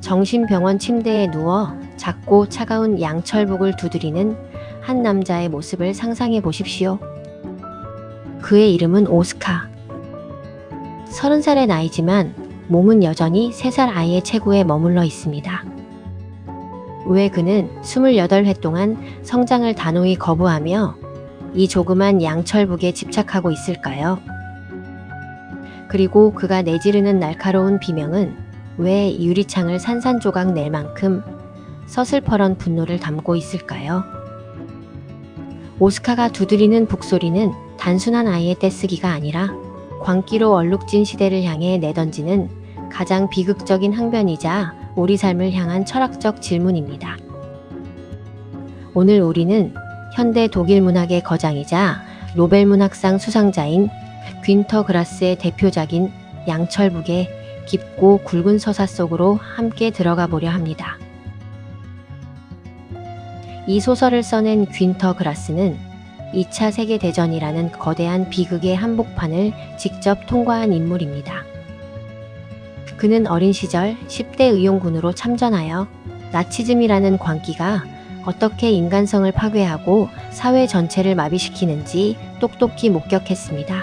정신병원 침대에 누워 작고 차가운 양철북을 두드리는 한 남자의 모습을 상상해 보십시오. 그의 이름은 오스카. 30살의 나이지만 몸은 여전히 3살 아이의 체구에 머물러 있습니다. 왜 그는 28회 동안 성장을 단호히 거부하며 이 조그만 양철북에 집착하고 있을까요? 그리고 그가 내지르는 날카로운 비명은 왜 유리창을 산산조각 낼 만큼 서슬퍼런 분노를 담고 있을까요? 오스카가 두드리는 북소리는 단순한 아이의 떼쓰기가 아니라 광기로 얼룩진 시대를 향해 내던지는 가장 비극적인 항변이자 우리 삶을 향한 철학적 질문입니다. 오늘 우리는 현대 독일 문학의 거장이자 노벨문학상 수상자인 귄터 그라스의 대표작인 양철북의 깊고 굵은 서사 속으로 함께 들어가 보려 합니다. 이 소설을 써낸 귄터 그라스는 2차 세계대전이라는 거대한 비극의 한복판을 직접 통과한 인물입니다. 그는 어린 시절 10대 의용군으로 참전하여 나치즘이라는 광기가 어떻게 인간성을 파괴하고 사회 전체를 마비시키는지 똑똑히 목격했습니다.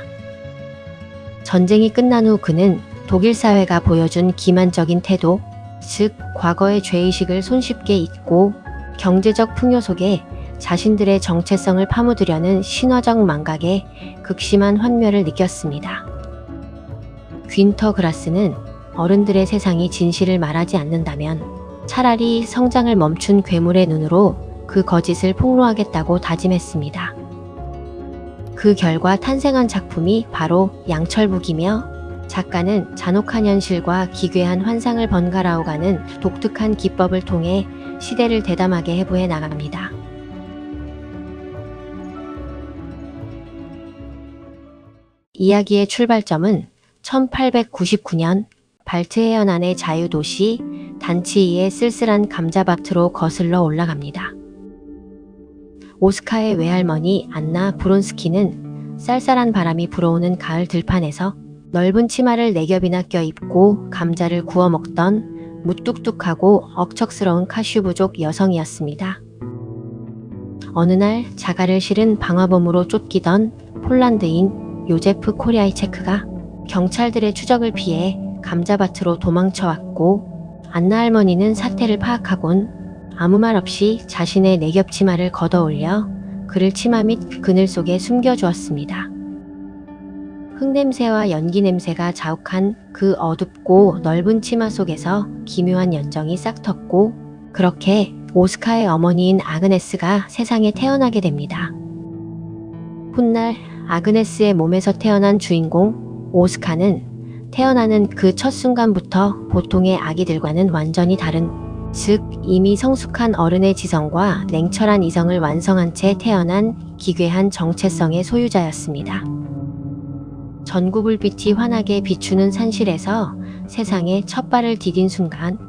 전쟁이 끝난 후 그는 독일 사회가 보여준 기만적인 태도, 즉 과거의 죄의식을 손쉽게 잊고 경제적 풍요 속에 자신들의 정체성을 파묻으려는 신화적 망각에 극심한 환멸을 느꼈습니다. 귄터 그라스는 어른들의 세상이 진실을 말하지 않는다면 차라리 성장을 멈춘 괴물의 눈으로 그 거짓을 폭로하겠다고 다짐했습니다. 그 결과 탄생한 작품이 바로 양철북이며 작가는 잔혹한 현실과 기괴한 환상을 번갈아 오가는 독특한 기법을 통해 시대를 대담하게 해부해 나갑니다. 이야기의 출발점은 1899년 발트 해연안의 자유도시 단치이의 쓸쓸한 감자밭으로 거슬러 올라갑니다. 오스카의 외할머니 안나 브론스키는 쌀쌀한 바람이 불어오는 가을 들판에서 넓은 치마를 4겹이나 껴입고 감자를 구워 먹던 무뚝뚝하고 억척스러운 카슈부족 여성이었습니다. 어느 날 자갈을 실은 방화범으로 쫓기던 폴란드인 요제프 코리아이체크가 경찰들의 추적을 피해 감자밭으로 도망쳐왔고 안나 할머니는 사태를 파악하곤 아무 말 없이 자신의 4겹 치마를 걷어올려 그를 치마 및 그늘 속에 숨겨주었습니다. 흙냄새와 연기 냄새가 자욱한 그 어둡고 넓은 치마 속에서 기묘한 연정이 싹텄고 그렇게 오스카의 어머니인 아그네스가 세상에 태어나게 됩니다. 훗날 아그네스의 몸에서 태어난 주인공 오스카는 태어나는 그 첫 순간부터 보통의 아기들과는 완전히 다른, 즉 이미 성숙한 어른의 지성과 냉철한 이성을 완성한 채 태어난 기괴한 정체성의 소유자였습니다. 전구불빛이 환하게 비추는 산실에서 세상에 첫 발을 디딘 순간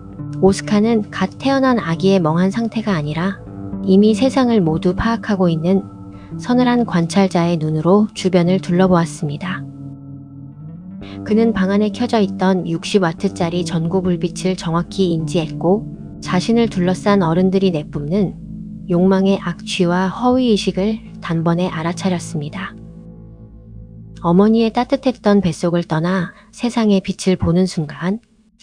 오스카는 갓 태어난 아기의 멍한 상태가 아니라 이미 세상을 모두 파악하고 있는 서늘한 관찰자의 눈으로 주변을 둘러보았습니다. 그는 방 안에 켜져 있던 60와트짜리 전구불빛을 정확히 인지했고 자신을 둘러싼 어른들이 내뿜는 욕망의 악취와 허위의식을 단번에 알아차렸습니다. 어머니의 따뜻했던 뱃속을 떠나 세상의 빛을 보는 순간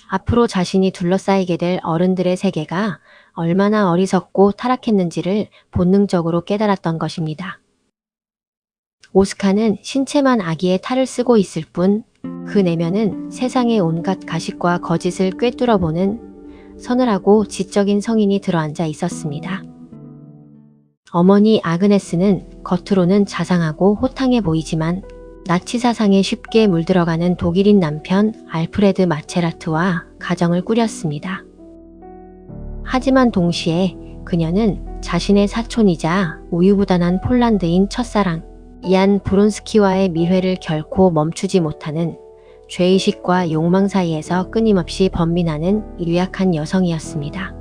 앞으로 자신이 둘러싸이게 될 어른들의 세계가 얼마나 어리석고 타락했는지를 본능적으로 깨달았던 것입니다. 오스카는 신체만 아기의 탈을 쓰고 있을 뿐 그 내면은 세상의 온갖 가식과 거짓을 꿰뚫어보는 서늘하고 지적인 성인이 들어앉아 있었습니다. 어머니 아그네스는 겉으로는 자상하고 호탕해 보이지만 나치 사상에 쉽게 물들어가는 독일인 남편 알프레드 마체라트와 가정을 꾸렸습니다. 하지만 동시에 그녀는 자신의 사촌이자 우유부단한 폴란드인 첫사랑 얀 브론스키와의 밀회를 결코 멈추지 못하는 죄의식과 욕망 사이에서 끊임없이 번민하는 유약한 여성이었습니다.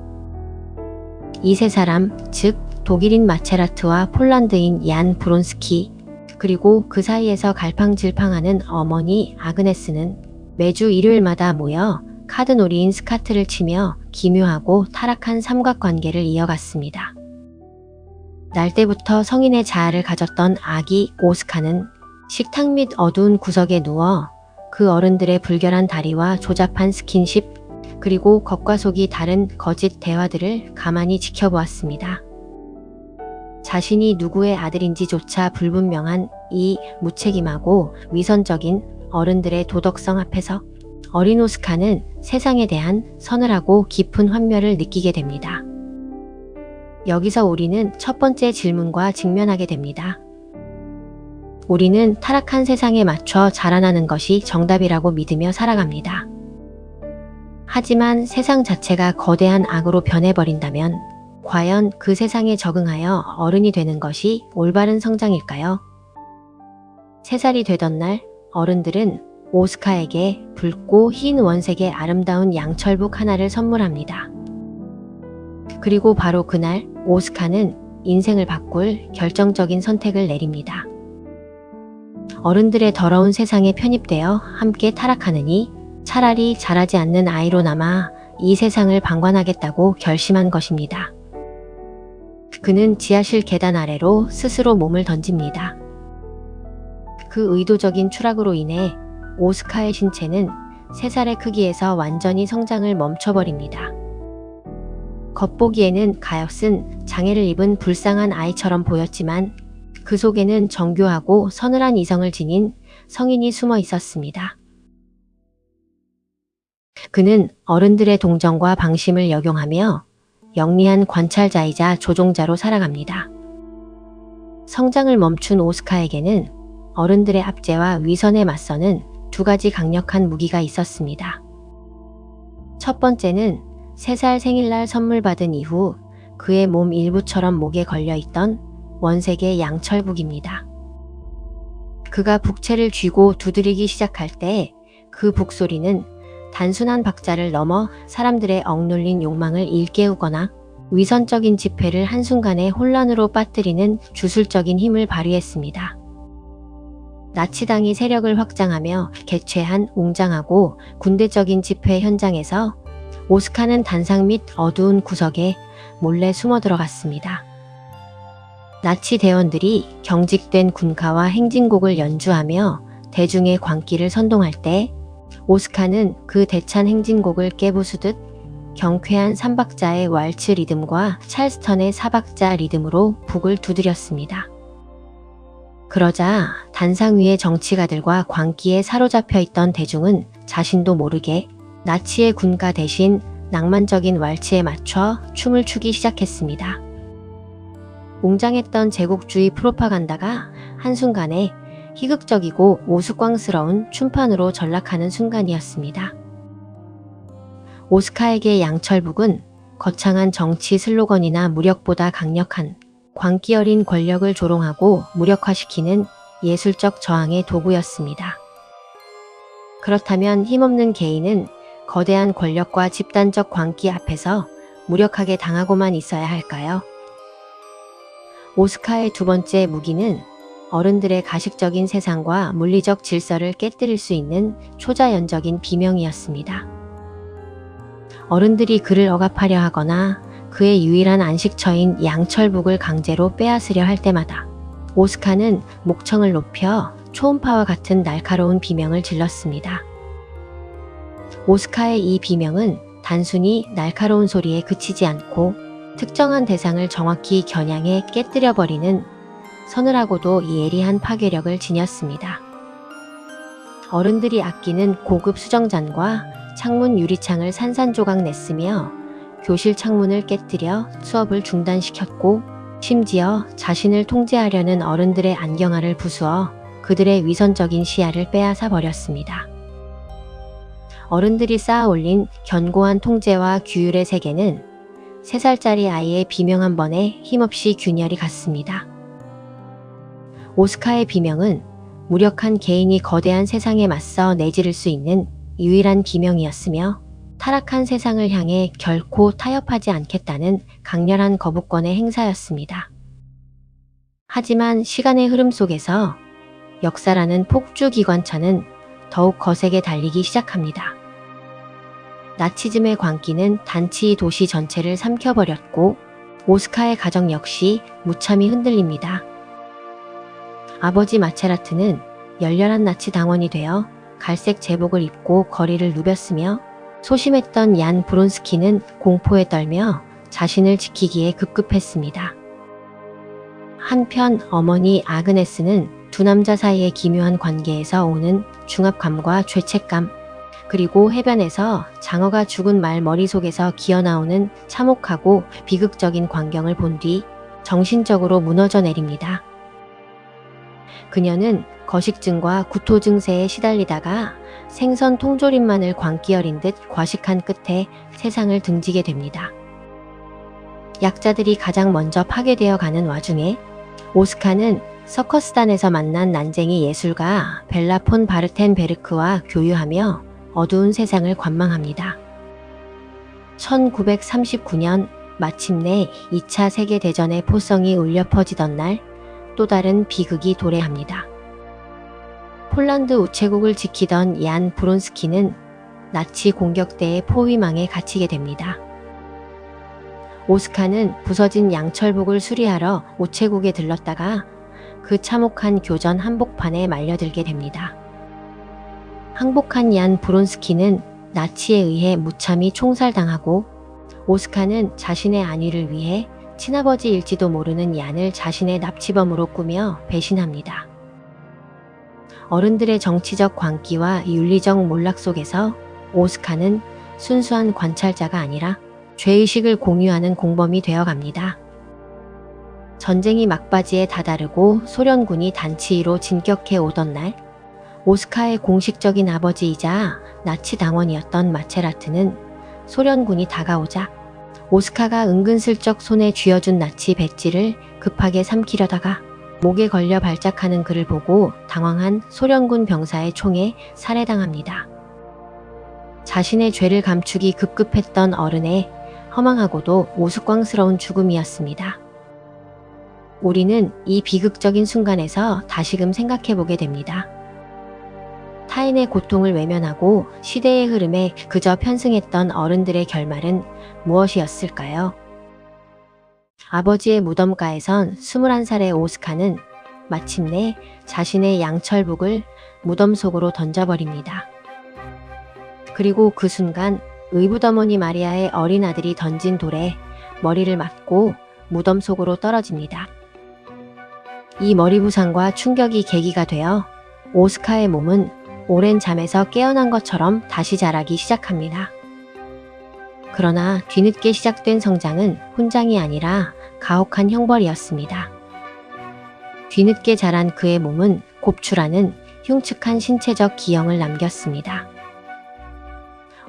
이 세 사람, 즉 독일인 마체라트와 폴란드인 얀 브론스키, 그리고 그 사이에서 갈팡질팡하는 어머니 아그네스는 매주 일요일마다 모여 카드놀이인 스카트를 치며 기묘하고 타락한 삼각관계를 이어갔습니다. 날 때부터 성인의 자아를 가졌던 아기 오스카는 식탁 및 어두운 구석에 누워 그 어른들의 불결한 다리와 조잡한 스킨십, 그리고 겉과 속이 다른 거짓 대화들을 가만히 지켜보았습니다. 자신이 누구의 아들인지조차 불분명한 이 무책임하고 위선적인 어른들의 도덕성 앞에서 어린 오스카는 세상에 대한 서늘하고 깊은 환멸을 느끼게 됩니다. 여기서 우리는 첫 번째 질문과 직면하게 됩니다. 우리는 타락한 세상에 맞춰 자라나는 것이 정답이라고 믿으며 살아갑니다. 하지만 세상 자체가 거대한 악으로 변해버린다면 과연 그 세상에 적응하여 어른이 되는 것이 올바른 성장일까요? 3살이 되던 날 어른들은 오스카에게 붉고 흰 원색의 아름다운 양철북 하나를 선물합니다. 그리고 바로 그날 오스카는 인생을 바꿀 결정적인 선택을 내립니다. 어른들의 더러운 세상에 편입되어 함께 타락하느니 차라리 자라지 않는 아이로 남아 이 세상을 방관하겠다고 결심한 것입니다. 그는 지하실 계단 아래로 스스로 몸을 던집니다. 그 의도적인 추락으로 인해 오스카의 신체는 3살의 크기에서 완전히 성장을 멈춰버립니다. 겉보기에는 가엾은 장애를 입은 불쌍한 아이처럼 보였지만 그 속에는 정교하고 서늘한 이성을 지닌 성인이 숨어 있었습니다. 그는 어른들의 동정과 방심을 역용하며 영리한 관찰자이자 조종자로 살아갑니다. 성장을 멈춘 오스카에게는 어른들의 압제와 위선에 맞서는 2가지 강력한 무기가 있었습니다. 첫 번째는 3살 생일날 선물 받은 이후 그의 몸 일부처럼 목에 걸려있던 원색의 양철북입니다. 그가 북채를 쥐고 두드리기 시작할 때 그 북소리는 단순한 박자를 넘어 사람들의 억눌린 욕망을 일깨우거나 위선적인 집회를 한순간에 혼란으로 빠뜨리는 주술적인 힘을 발휘했습니다. 나치당이 세력을 확장하며 개최한 웅장하고 군대적인 집회 현장에서 오스카는 단상 및 어두운 구석에 몰래 숨어 들어갔습니다. 나치 대원들이 경직된 군가와 행진곡을 연주하며 대중의 광기를 선동할 때 오스카는 그 대찬 행진곡을 깨부수듯 경쾌한 3박자의 왈츠 리듬과 찰스턴의 4박자 리듬으로 북을 두드렸습니다. 그러자 단상 위의 정치가들과 광기에 사로잡혀 있던 대중은 자신도 모르게 나치의 군가 대신 낭만적인 왈츠에 맞춰 춤을 추기 시작했습니다. 웅장했던 제국주의 프로파간다가 한순간에 희극적이고 우스꽝스러운 춤판으로 전락하는 순간이었습니다. 오스카에게 양철북은 거창한 정치 슬로건이나 무력보다 강력한 광기 어린 권력을 조롱하고 무력화시키는 예술적 저항의 도구였습니다. 그렇다면 힘없는 개인은 거대한 권력과 집단적 광기 앞에서 무력하게 당하고만 있어야 할까요? 오스카의 2번째 무기는 어른들의 가식적인 세상과 물리적 질서를 깨뜨릴 수 있는 초자연적인 비명이었습니다. 어른들이 그를 억압하려 하거나 그의 유일한 안식처인 양철북을 강제로 빼앗으려 할 때마다 오스카는 목청을 높여 초음파와 같은 날카로운 비명을 질렀습니다. 오스카의 이 비명은 단순히 날카로운 소리에 그치지 않고 특정한 대상을 정확히 겨냥해 깨뜨려버리는 서늘하고도 예리한 파괴력을 지녔습니다. 어른들이 아끼는 고급 수정잔과 창문 유리창을 산산조각 냈으며 교실 창문을 깨뜨려 수업을 중단시켰고 심지어 자신을 통제하려는 어른들의 안경알을 부수어 그들의 위선적인 시야를 빼앗아 버렸습니다. 어른들이 쌓아 올린 견고한 통제와 규율의 세계는 3살짜리 아이의 비명 한 번에 힘없이 균열이 갔습니다. 오스카의 비명은 무력한 개인이 거대한 세상에 맞서 내지를 수 있는 유일한 비명이었으며 타락한 세상을 향해 결코 타협하지 않겠다는 강렬한 거부권의 행사였습니다. 하지만 시간의 흐름 속에서 역사라는 폭주기관차는 더욱 거세게 달리기 시작합니다. 나치즘의 광기는 단치 도시 전체를 삼켜버렸고 오스카의 가정 역시 무참히 흔들립니다. 아버지 마체라트는 열렬한 나치 당원이 되어 갈색 제복을 입고 거리를 누볐으며 소심했던 얀 브론스키는 공포에 떨며 자신을 지키기에 급급했습니다. 한편 어머니 아그네스는 두 남자 사이의 기묘한 관계에서 오는 중압감과 죄책감, 그리고 해변에서 장어가 죽은 말 머릿속에서 기어나오는 참혹하고 비극적인 광경을 본 뒤 정신적으로 무너져 내립니다. 그녀는 거식증과 구토 증세에 시달리다가 생선 통조림만을 광기어린 듯 과식한 끝에 세상을 등지게 됩니다. 약자들이 가장 먼저 파괴되어 가는 와중에 오스카는 서커스단에서 만난 난쟁이 예술가 벨라 폰 바르텐베르크와 교류하며 어두운 세상을 관망합니다. 1939년 마침내 2차 세계대전의 포성이 울려 퍼지던 날 또 다른 비극이 도래합니다. 폴란드 우체국을 지키던 얀 브론스키는 나치 공격대의 포위망에 갇히게 됩니다. 오스카는 부서진 양철복을 수리하러 우체국에 들렀다가 그 참혹한 교전 한복판에 말려들게 됩니다. 항복한 얀 브론스키는 나치에 의해 무참히 총살당하고 오스카는 자신의 안위를 위해 친아버지일지도 모르는 얀을 자신의 납치범으로 꾸며 배신합니다. 어른들의 정치적 광기와 윤리적 몰락 속에서 오스카는 순수한 관찰자가 아니라 죄의식을 공유하는 공범이 되어갑니다. 전쟁이 막바지에 다다르고 소련군이 단치히로 진격해 오던 날, 오스카의 공식적인 아버지이자 나치 당원이었던 마체라트는 소련군이 다가오자 오스카가 은근슬쩍 손에 쥐어준 나치 배지를 급하게 삼키려다가 목에 걸려 발작하는 그를 보고 당황한 소련군 병사의 총에 살해당합니다. 자신의 죄를 감추기 급급했던 어른의 허망하고도 우스꽝스러운 죽음이었습니다. 우리는 이 비극적인 순간에서 다시금 생각해보게 됩니다. 타인의 고통을 외면하고 시대의 흐름에 그저 편승했던 어른들의 결말은 무엇이었을까요? 아버지의 무덤가에선 21살의 오스카는 마침내 자신의 양철복을 무덤 속으로 던져버립니다. 그리고 그 순간 의붓어머니 마리아의 어린 아들이 던진 돌에 머리를 맞고 무덤 속으로 떨어집니다. 이 머리 부상과 충격이 계기가 되어 오스카의 몸은 오랜 잠에서 깨어난 것처럼 다시 자라기 시작합니다. 그러나 뒤늦게 시작된 성장은 훈장이 아니라 가혹한 형벌이었습니다. 뒤늦게 자란 그의 몸은 곱출하는 흉측한 신체적 기형을 남겼습니다.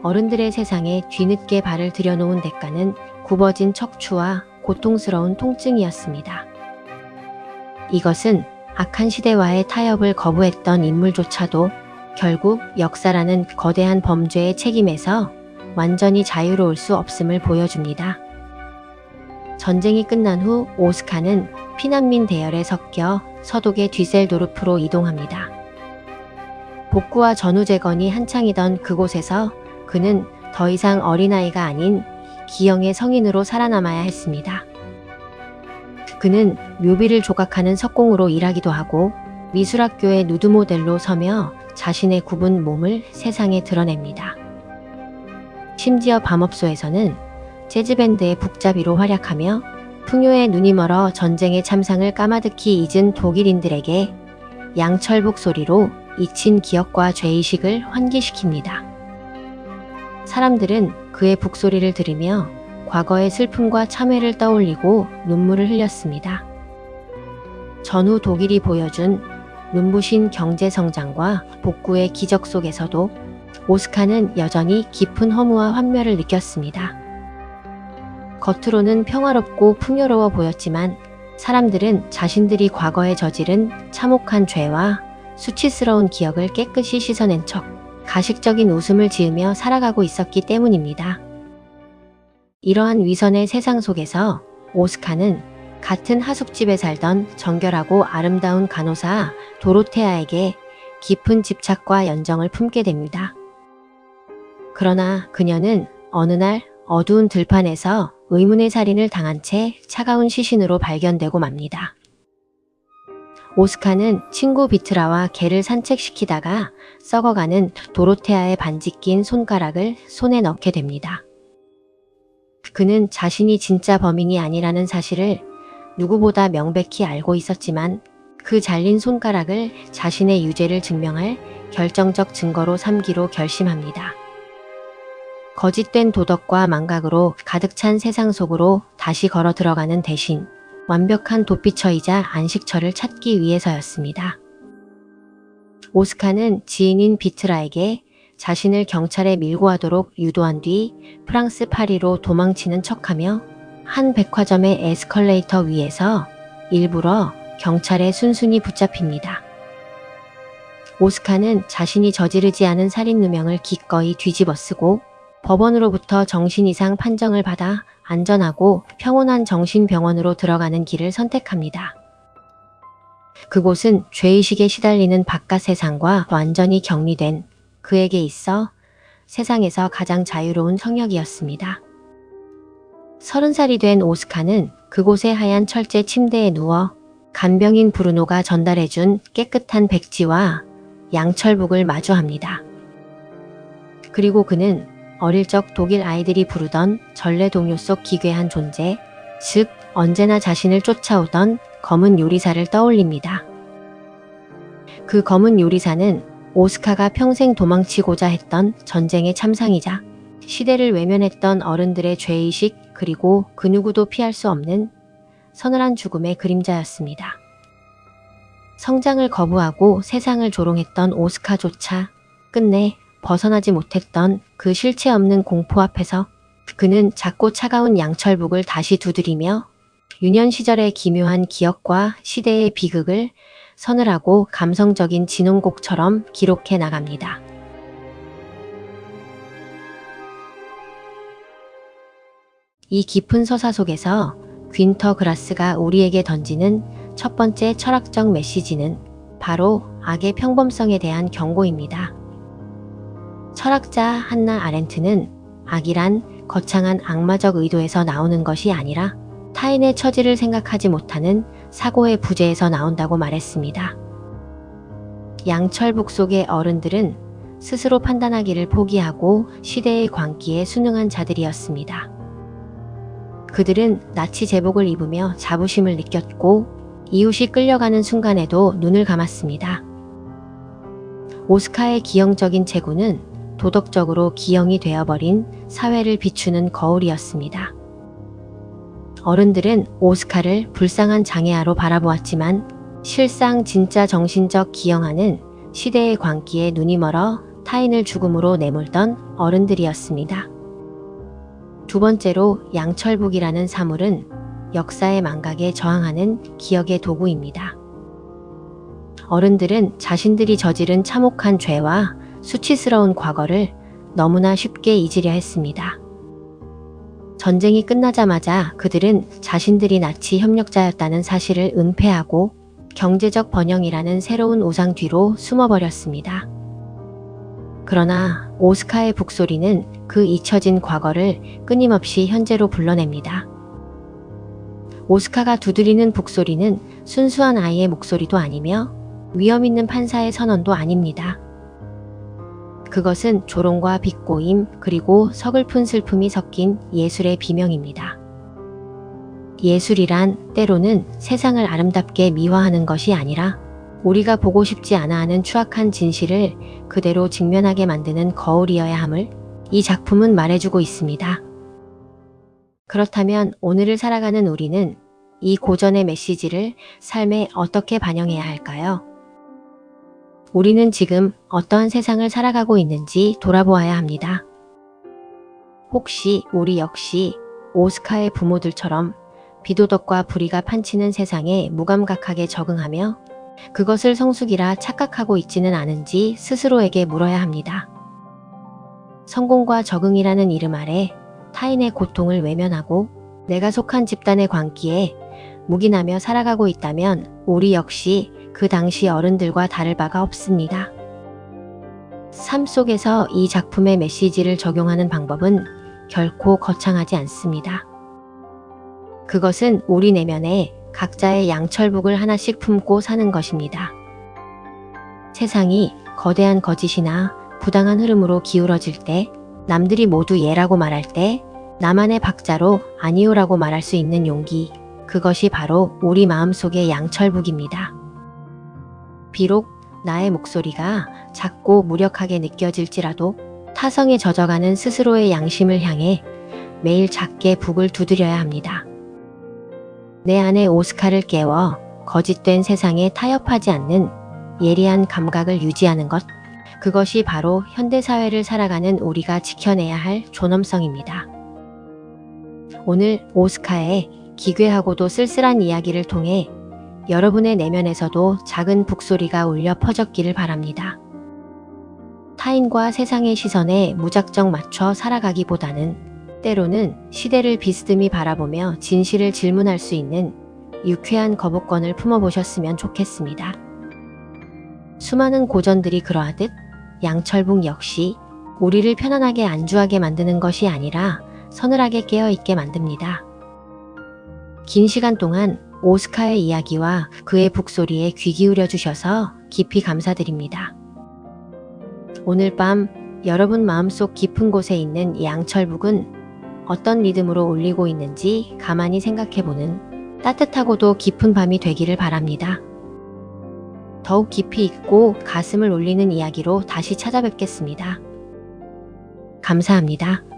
어른들의 세상에 뒤늦게 발을 들여놓은 대가는 굽어진 척추와 고통스러운 통증이었습니다. 이것은 악한 시대와의 타협을 거부했던 인물조차도 결국 역사라는 거대한 범죄의 책임에서 완전히 자유로울 수 없음을 보여줍니다. 전쟁이 끝난 후 오스카는 피난민 대열에 섞여 서독의 뒤셀도르프로 이동합니다. 복구와 전후재건이 한창이던 그곳에서 그는 더 이상 어린아이가 아닌 기형의 성인으로 살아남아야 했습니다. 그는 묘비를 조각하는 석공으로 일하기도 하고 미술학교의 누드 모델로 서며 자신의 굽은 몸을 세상에 드러냅니다. 심지어 밤업소에서는 재즈밴드의 북잡이로 활약하며 풍요에 눈이 멀어 전쟁의 참상을 까마득히 잊은 독일인들에게 양철복 소리로 잊힌 기억과 죄의식을 환기시킵니다. 사람들은 그의 북소리를 들으며 과거의 슬픔과 참회를 떠올리고 눈물을 흘렸습니다. 전후 독일이 보여준 눈부신 경제성장과 복구의 기적 속에서도 오스카는 여전히 깊은 허무와 환멸을 느꼈습니다. 겉으로는 평화롭고 풍요로워 보였지만 사람들은 자신들이 과거에 저지른 참혹한 죄와 수치스러운 기억을 깨끗이 씻어낸 척 가식적인 웃음을 지으며 살아가고 있었기 때문입니다. 이러한 위선의 세상 속에서 오스카는 같은 하숙집에 살던 정결하고 아름다운 간호사 도로테아에게 깊은 집착과 연정을 품게 됩니다. 그러나 그녀는 어느 날 어두운 들판에서 의문의 살인을 당한 채 차가운 시신으로 발견되고 맙니다. 오스카는 친구 비트라와 개를 산책시키다가 썩어가는 도로테아의 반지 낀 손가락을 손에 넣게 됩니다. 그는 자신이 진짜 범인이 아니라는 사실을 누구보다 명백히 알고 있었지만 그 잘린 손가락을 자신의 유죄를 증명할 결정적 증거로 삼기로 결심합니다. 거짓된 도덕과 망각으로 가득 찬 세상 속으로 다시 걸어 들어가는 대신 완벽한 도피처이자 안식처를 찾기 위해서였습니다. 오스카는 지인인 비트라에게 자신을 경찰에 밀고 하도록 유도한 뒤 프랑스 파리로 도망치는 척하며 한 백화점의 에스컬레이터 위에서 일부러 경찰에 순순히 붙잡힙니다. 오스카는 자신이 저지르지 않은 살인 누명을 기꺼이 뒤집어쓰고 법원으로부터 정신 이상 판정을 받아 안전하고 평온한 정신병원으로 들어가는 길을 선택합니다. 그곳은 죄의식에 시달리는 바깥 세상과 완전히 격리된 그에게 있어 세상에서 가장 자유로운 성역이었습니다. 30살이 된 오스카는 그곳의 하얀 철제 침대에 누워 간병인 브루노가 전달해준 깨끗한 백지와 양철북을 마주합니다. 그리고 그는 어릴 적 독일 아이들이 부르던 전래동요 속 기괴한 존재, 즉 언제나 자신을 쫓아오던 검은 요리사를 떠올립니다. 그 검은 요리사는 오스카가 평생 도망치고자 했던 전쟁의 참상이자 시대를 외면했던 어른들의 죄의식 그리고 그 누구도 피할 수 없는 서늘한 죽음의 그림자였습니다. 성장을 거부하고 세상을 조롱했던 오스카조차 끝내 벗어나지 못했던 그 실체 없는 공포 앞에서 그는 작고 차가운 양철북을 다시 두드리며 유년 시절의 기묘한 기억과 시대의 비극을 서늘하고 감성적인 진홍곡처럼 기록해 나갑니다. 이 깊은 서사 속에서 귄터 그라스가 우리에게 던지는 첫 번째 철학적 메시지는 바로 악의 평범성에 대한 경고입니다. 철학자 한나 아렌트는 악이란 거창한 악마적 의도에서 나오는 것이 아니라 타인의 처지를 생각하지 못하는 사고의 부재에서 나온다고 말했습니다. 양철북 속의 어른들은 스스로 판단하기를 포기하고 시대의 광기에 순응한 자들이었습니다. 그들은 나치 제복을 입으며 자부심을 느꼈고 이웃이 끌려가는 순간에도 눈을 감았습니다. 오스카의 기형적인 체구는 도덕적으로 기형이 되어버린 사회를 비추는 거울이었습니다. 어른들은 오스카를 불쌍한 장애아로 바라보았지만 실상 진짜 정신적 기형아는 시대의 광기에 눈이 멀어 타인을 죽음으로 내몰던 어른들이었습니다. 두 번째로 양철북이라는 사물은 역사의 망각에 저항하는 기억의 도구입니다. 어른들은 자신들이 저지른 참혹한 죄와 수치스러운 과거를 너무나 쉽게 잊으려 했습니다. 전쟁이 끝나자마자 그들은 자신들이 나치 협력자였다는 사실을 은폐하고 경제적 번영이라는 새로운 우상 뒤로 숨어버렸습니다. 그러나 오스카의 북소리는 그 잊혀진 과거를 끊임없이 현재로 불러냅니다. 오스카가 두드리는 북소리는 순수한 아이의 목소리도 아니며 위험 있는 판사의 선언도 아닙니다. 그것은 조롱과 비꼬임 그리고 서글픈 슬픔이 섞인 예술의 비명입니다. 예술이란 때로는 세상을 아름답게 미화하는 것이 아니라 우리가 보고 싶지 않아 하는 추악한 진실을 그대로 직면하게 만드는 거울이어야 함을 이 작품은 말해주고 있습니다. 그렇다면 오늘을 살아가는 우리는 이 고전의 메시지를 삶에 어떻게 반영해야 할까요? 우리는 지금 어떠한 세상을 살아가고 있는지 돌아보아야 합니다. 혹시 우리 역시 오스카의 부모들처럼 비도덕과 불의가 판치는 세상에 무감각하게 적응하며 그것을 성숙이라 착각하고 있지는 않은지 스스로에게 물어야 합니다. 성공과 적응이라는 이름 아래 타인의 고통을 외면하고 내가 속한 집단의 광기에 묵인하며 살아가고 있다면 우리 역시 그 당시 어른들과 다를 바가 없습니다. 삶 속에서 이 작품의 메시지를 적용하는 방법은 결코 거창하지 않습니다. 그것은 우리 내면에 각자의 양철북을 하나씩 품고 사는 것입니다. 세상이 거대한 거짓이나 부당한 흐름으로 기울어질 때, 남들이 모두 예라고 말할 때 나만의 박자로 아니오라고 말할 수 있는 용기, 그것이 바로 우리 마음속의 양철북입니다. 비록 나의 목소리가 작고 무력하게 느껴질지라도 타성에 젖어가는 스스로의 양심을 향해 매일 작게 북을 두드려야 합니다. 내 안의 오스카를 깨워 거짓된 세상에 타협하지 않는 예리한 감각을 유지하는 것, 그것이 바로 현대사회를 살아가는 우리가 지켜내야 할 존엄성입니다. 오늘 오스카의 기괴하고도 쓸쓸한 이야기를 통해 여러분의 내면에서도 작은 북소리가 울려 퍼졌기를 바랍니다. 타인과 세상의 시선에 무작정 맞춰 살아가기보다는 때로는 시대를 비스듬히 바라보며 진실을 질문할 수 있는 유쾌한 거부권을 품어보셨으면 좋겠습니다. 수많은 고전들이 그러하듯 양철북 역시 우리를 편안하게 안주하게 만드는 것이 아니라 서늘하게 깨어있게 만듭니다. 긴 시간 동안 오스카의 이야기와 그의 북소리에 귀 기울여 주셔서 깊이 감사드립니다. 오늘 밤 여러분 마음속 깊은 곳에 있는 이 양철북은 어떤 리듬으로 울리고 있는지 가만히 생각해보는 따뜻하고도 깊은 밤이 되기를 바랍니다. 더욱 깊이 있고 가슴을 울리는 이야기로 다시 찾아뵙겠습니다. 감사합니다.